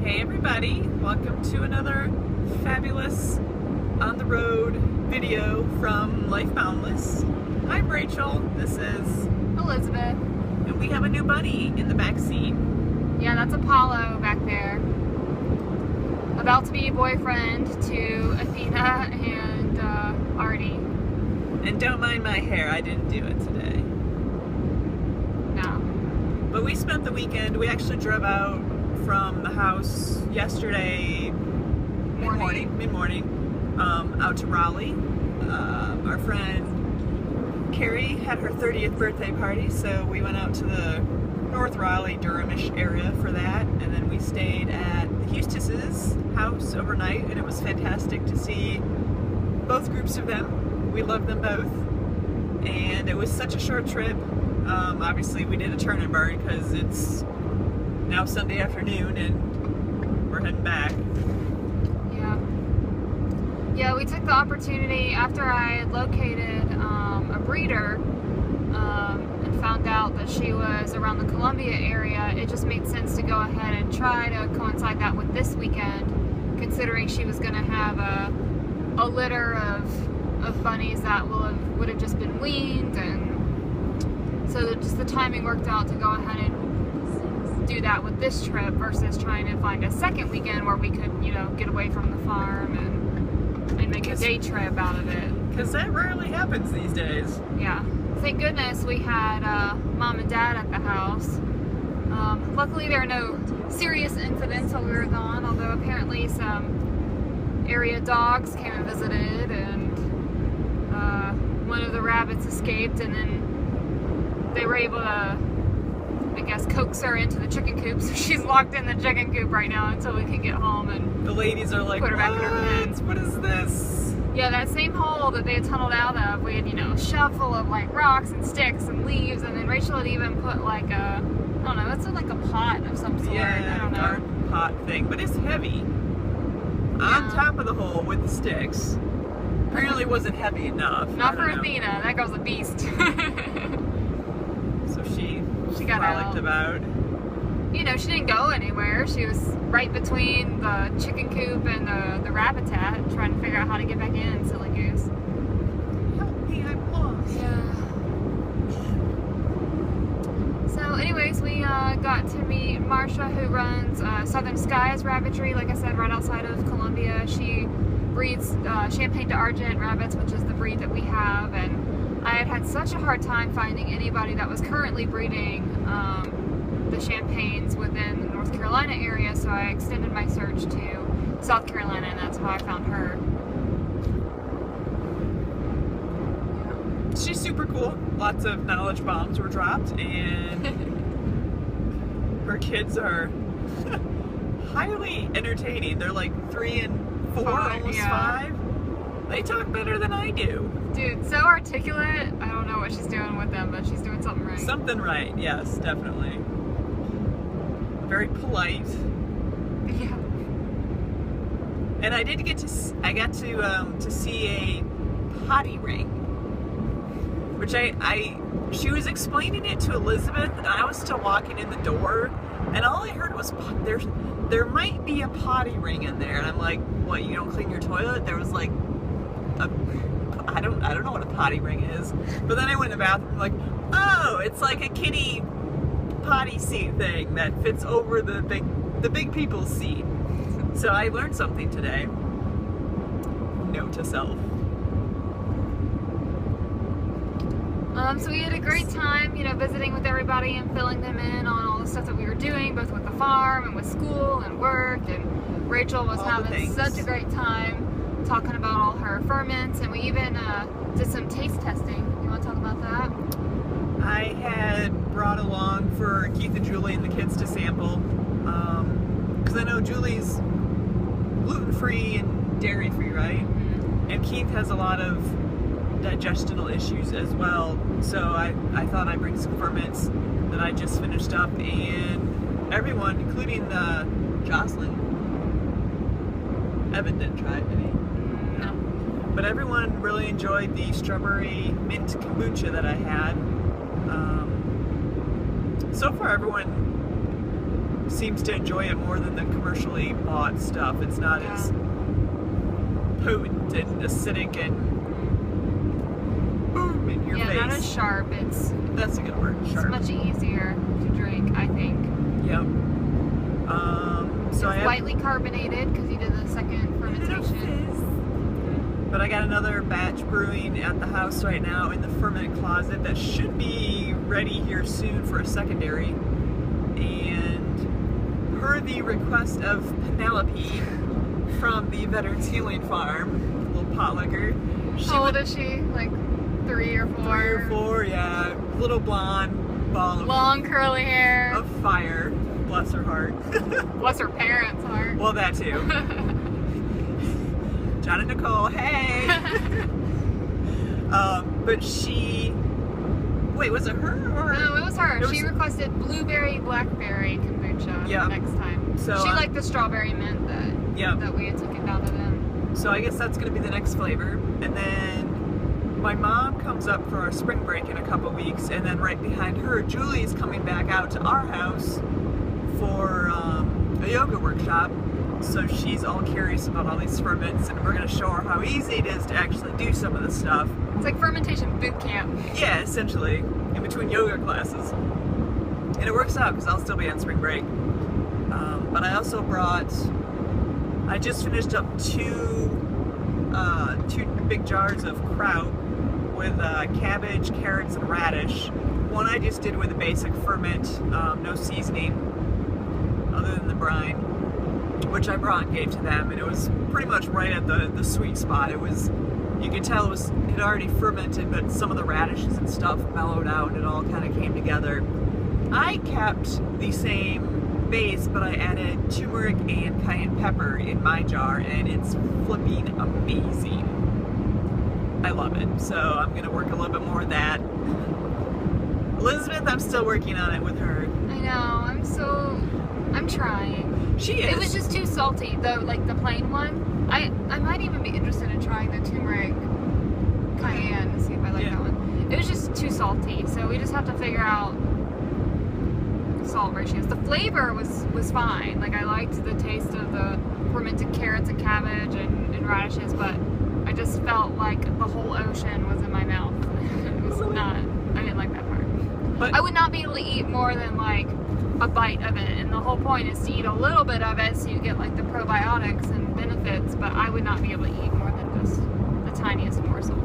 Hey everybody, welcome to another fabulous on the road video from Life Boundless. I'm Rachel, this is Elizabeth. And we have a new bunny in the back seat. Yeah, that's Apollo back there. About to be boyfriend to Athena and Artie. And don't mind my hair, I didn't do it today. No. But we spent the weekend, we actually drove out from the house yesterday mid-morning, out to Raleigh. Our friend Carrie had her 30th birthday party, so we went out to the North Raleigh, Durhamish area for that, and then we stayed at the Hustis's house overnight, and it was fantastic to see both groups of them. We loved them both, and it was such a short trip. Obviously we did a turn and burn because it's now Sunday afternoon and we're heading back. Yeah, we took the opportunity after I had located a breeder and found out that she was around the Columbia area. It just made sense to go ahead and try to coincide that with this weekend, considering she was going to have a litter of bunnies that would have just been weaned, and so just the timing worked out to go ahead and do that with this trip versus trying to find a second weekend where we could, get away from the farm and make a day trip out of it. Because that rarely happens these days. Yeah. Thank goodness we had Mom and Dad at the house. Luckily there are no serious incidents while we were gone, although apparently some area dogs came and visited, and one of the rabbits escaped, and then they were able to, I guess, coax her into the chicken coop, so she's locked in the chicken coop right now until we can get home and the ladies are like, put her back in her pen. What is this? Yeah, that same hole that they had tunneled out of, we had, a shelf full of like rocks and sticks and leaves, and then Rachel had even put like a, I don't know, it's like a pot of some sort. Yeah, I don't know. Garden pot thing, but it's heavy. On top of the hole with the sticks. Apparently wasn't heavy enough. Not for Athena, that girl's a beast. So she got frolicked out. about. She didn't go anywhere. She was right between the chicken coop and the rabbit hat, trying to figure out how to get back in, silly goose. Help me, I'm lost. Yeah. So anyways, we got to meet Marsha, who runs Southern Skies Rabbitry, like I said, right outside of Columbia. She breeds Champagne to Argent rabbits, which is the breed that we have, and I had such a hard time finding anybody that was currently breeding the Champagnes within the North Carolina area, so I extended my search to South Carolina, and that's how I found her. She's super cool. Lots of knowledge bombs were dropped, and her kids are highly entertaining. They're like 3 and 4, almost 5. They talk better than I do. Dude, so articulate. I don't know what she's doing with them, but she's doing something right. Something right, yes, definitely. Very polite. Yeah. And I did get to see a potty ring, which she was explaining it to Elizabeth, and I was still walking in the door, and all I heard was there might be a potty ring in there, and I'm like, what? You don't clean your toilet? There was like I don't know what a potty ring is, but then I went in the bathroom, like, oh, it's like a kitty potty seat thing that fits over the big people's seat. So I learned something today. Note to self. So we had a great time, visiting with everybody and filling them in on all the stuff that we were doing, both with the farm and with school and work. And Rachel was having such a great time talking about all her ferments, and we even did some taste testing. You want to talk about that? I had brought along for Keith and Julie and the kids to sample, because I know Julie's gluten-free and dairy-free, right? Mm-hmm. And Keith has a lot of digestional issues as well, so I thought I'd bring some ferments that I just finished up, and everyone, including Jocelyn, Evan didn't try it, did he? No. But everyone really enjoyed the strawberry mint kombucha that I had. So far everyone seems to enjoy it more than the commercially bought stuff. It's not as potent and acidic and boom in your face. Yeah, not as sharp. That's a good word. Sharp. It's much easier to drink, I think. Yep. So it's lightly carbonated because you did the second fermentation. But I got another batch brewing at the house right now in the ferment closet that should be ready here soon for a secondary. And per the request of Penelope from the Veterans Healing Farm, little potlucker. How old is she? Like 3 or 4? 3 or 4, yeah. Little blonde ball of long curly hair. Of fire. Bless her heart. Bless her parents' heart. Well, that too. John and Nicole, hey! But she... Wait, was it her? Or... No, it was her. She requested blueberry blackberry kombucha next time. So she liked the strawberry mint that we had taken down to them. So I guess that's going to be the next flavor. And then my mom comes up for our spring break in a couple weeks, and then right behind her, Julie's coming back out to our house for a yoga workshop. So she's all curious about all these ferments, and we're going to show her how easy it is to actually do some of this stuff. It's like fermentation boot camp. Yeah, essentially, in between yoga classes. And it works out because I'll still be on spring break. But I also I just finished up two big jars of kraut with cabbage, carrots, and radish. One I just did with a basic ferment, no seasoning other than the brine, which I brought and gave to them, and it was pretty much right at the sweet spot. It was, you could tell it had already fermented, but some of the radishes and stuff mellowed out and it all kind of came together. I kept the same base, but I added turmeric and cayenne pepper in my jar, and it's flipping amazing. I love it. So I'm going to work a little bit more of that. Elizabeth, I'm still working on it with her. I know, I'm trying. She is. It was just too salty, though, like the plain one. I might even be interested in trying the turmeric cayenne to see if I like that one. It was just too salty, so we just have to figure out salt ratios. The flavor was fine. Like, I liked the taste of the fermented carrots and cabbage and radishes, but I just felt like the whole ocean was in my mouth. It was not, I didn't like that part. But I would not be able to eat more than like a bite of it, and the whole point is to eat a little bit of it so you get like the probiotics and benefits, but I would not be able to eat more than just the tiniest morsel.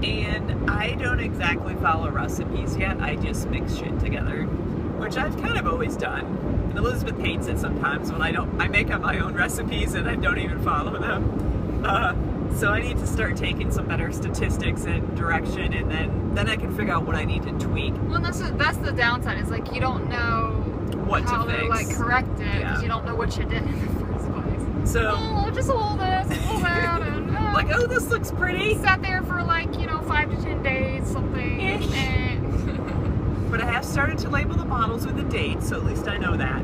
And I don't exactly follow recipes yet, I just mix shit together, which I've kind of always done. And Elizabeth hates it sometimes when I make up my own recipes and I don't even follow them. So I need to start taking some better statistics and direction, and then I can figure out what I need to tweak. Well, that's the downside, is like you don't know what how to fix. Like correct it, because you don't know what you did in the first place. So just hold this, hold that, and like, oh, this looks pretty. Sat there for like 5 to 10 days, something. But I have started to label the bottles with a date, so at least I know that.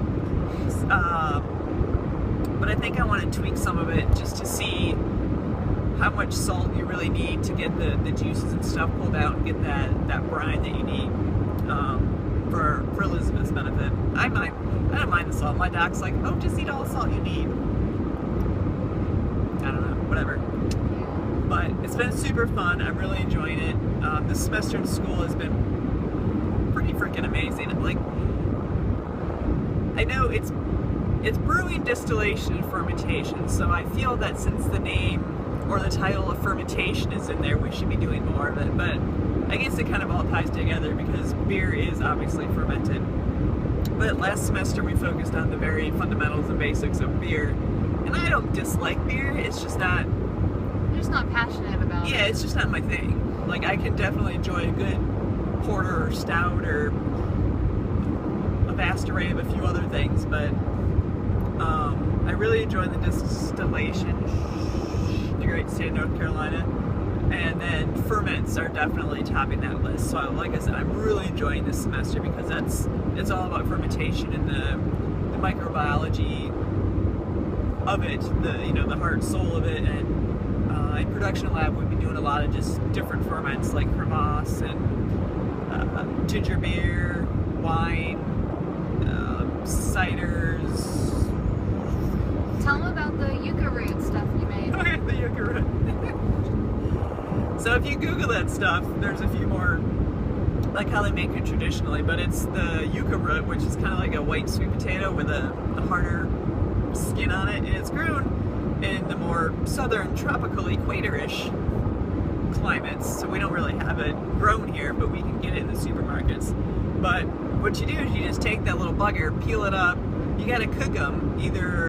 But I think I want to tweak some of it just to see how much salt you really need to get the juices and stuff pulled out and get that brine that you need for Elizabeth's benefit. I don't mind the salt. My doc's like, oh, just eat all the salt you need. I don't know, whatever. But it's been super fun. I'm really enjoying it. This semester in school has been pretty freaking amazing. Like, I know it's brewing, distillation, and fermentation, so I feel that since the name or the title of fermentation is in there, we should be doing more of it. But I guess it kind of all ties together because beer is obviously fermented. But last semester we focused on the very fundamentals and basics of beer. And I don't dislike beer, it's just not... You're just not passionate about it. Yeah, it's just not my thing. Like, I can definitely enjoy a good porter or stout or a vast array of a few other things, but I really enjoy the distillation, the great state of North Carolina, and then ferments are definitely topping that list. So like I said, I'm really enjoying this semester because it's all about fermentation and the microbiology of it, the heart and soul of it. And in production lab we've been doing a lot of just different ferments like crevasse and ginger beer, wine, ciders. Tell them about the yucca root stuff you made. Okay, the yucca root. So if you Google that stuff, there's a few more, like how they make it traditionally, but it's the yucca root, which is kind of like a white sweet potato with a harder skin on it, and it's grown in the more southern tropical equator-ish climates, so we don't really have it grown here, but we can get it in the supermarkets. But what you do is you just take that little bugger, peel it up, you gotta cook them either